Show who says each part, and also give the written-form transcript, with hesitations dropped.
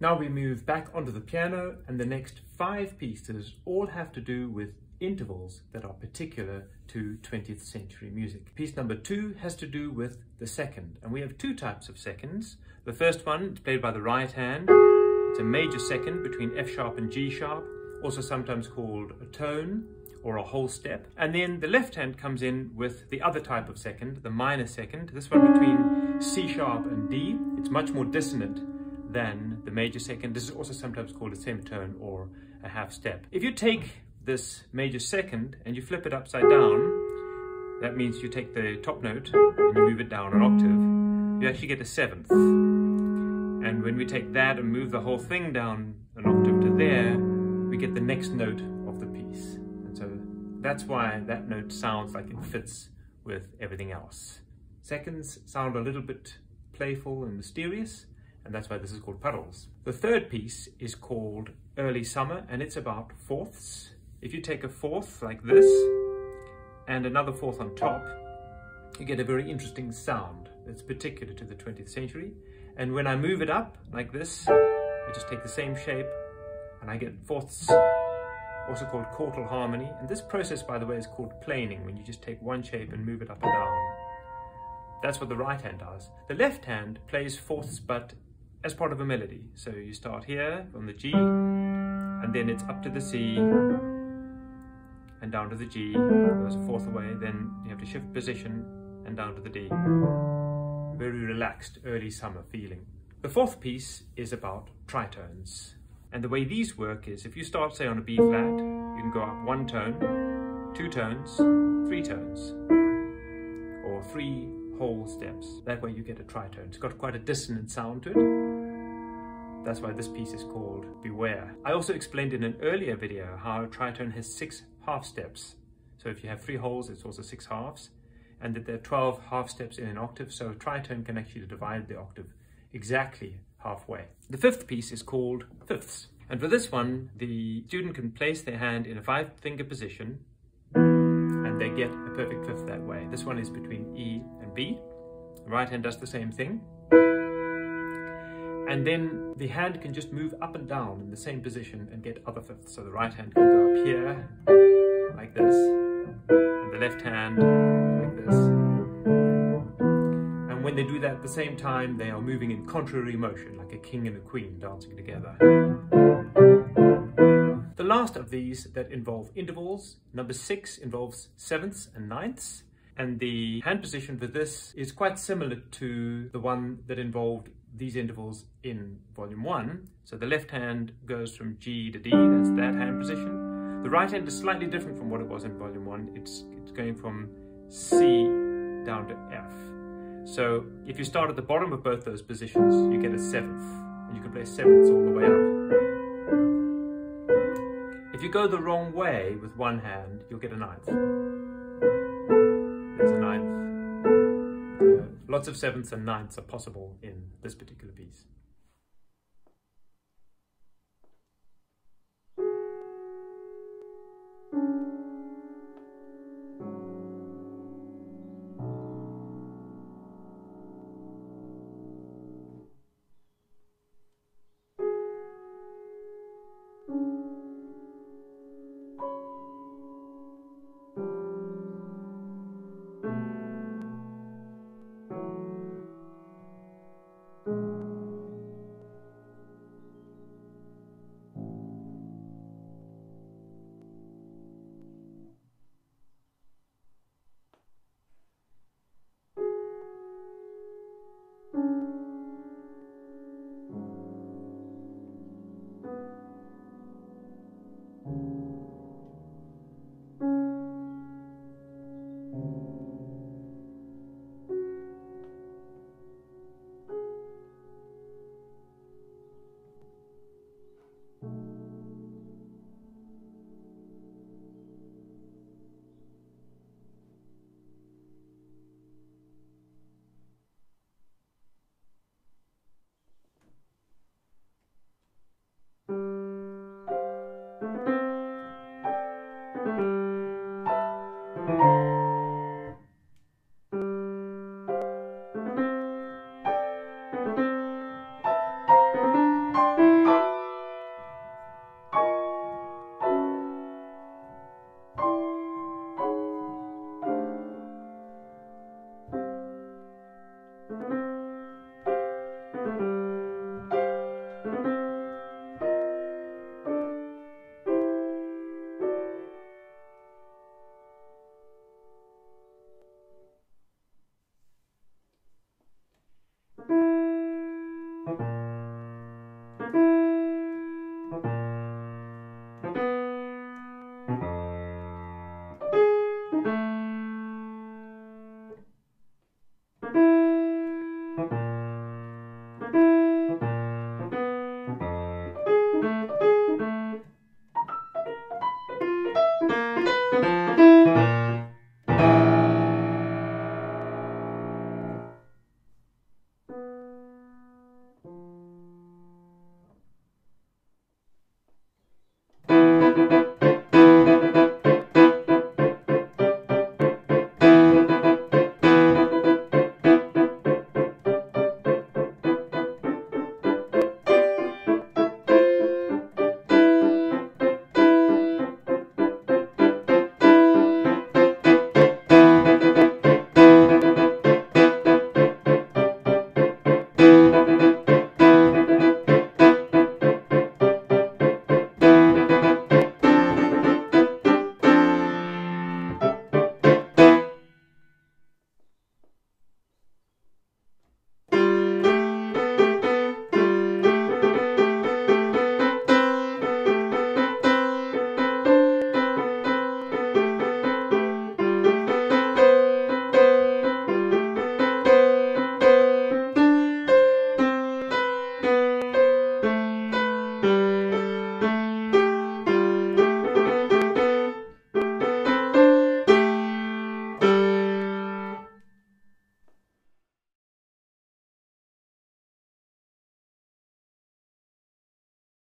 Speaker 1: Now we move back onto the piano, and the next 5 pieces all have to do with intervals that are particular to 20th century music. Piece number 2 has to do with the second, and we have 2 types of seconds. The first one is played by the right hand. It's a major second between F sharp and G sharp, also sometimes called a tone or a whole step. And then the left hand comes in with the other type of second, the minor second, this one between C sharp and D. It's much more dissonant than the major second. This is also sometimes called a semitone or a half step. If you take this major second and you flip it upside down, that means you take the top note and you move it down an octave, you actually get a 7th. And when we take that and move the whole thing down an octave to there, we get the next note of the piece. And so that's why that note sounds like it fits with everything else. Seconds sound a little bit playful and mysterious, and that's why this is called Puddles. The third piece is called Early Summer, and it's about fourths. If you take a fourth like this and another fourth on top, you get a very interesting sound that's particular to the 20th century. And when I move it up like this, I just take the same shape and I get fourths, also called quartal harmony. And this process, by the way, is called planing, when you just take one shape and move it up and down. That's what the right hand does. The left hand plays fourths, but as part of a melody. So you start here on the G, and then it's up to the C, and down to the G, goes a fourth away, then you have to shift position and down to the D. Very relaxed early summer feeling. The fourth piece is about tritones. And the way these work is, if you start, say, on a B flat, you can go up 1 tone, 2 tones, 3 tones, or 3 whole steps. That way you get a tritone. It's got quite a dissonant sound to it. That's why this piece is called Beware. I also explained in an earlier video how a tritone has 6 half steps. So if you have 3 wholes, it's also 6 halves, and that there are 12 half steps in an octave, so a tritone can actually divide the octave exactly halfway. The fifth piece is called Fifths. And for this one, the student can place their hand in a 5-finger position and they get a perfect fifth that way. This one is between E and B. The right hand does the same thing. And then the hand can just move up and down in the same position and get other fifths. So the right hand can go up here, like this, and the left hand, like this. And when they do that at the same time, they are moving in contrary motion, like a king and a queen dancing together. The last of these that involve intervals, number 6, involves 7ths and 9ths. And the hand position for this is quite similar to the one that involved these intervals in volume 1. So the left hand goes from G to D, that's that hand position. The right hand is slightly different from what it was in volume 1. It's going from C down to F. So if you start at the bottom of both those positions, you get a 7th, and you can play 7ths all the way up. If you go the wrong way with one hand, you'll get a 9th. There's a 9th. Lots of 7ths and 9ths are possible in this particular piece.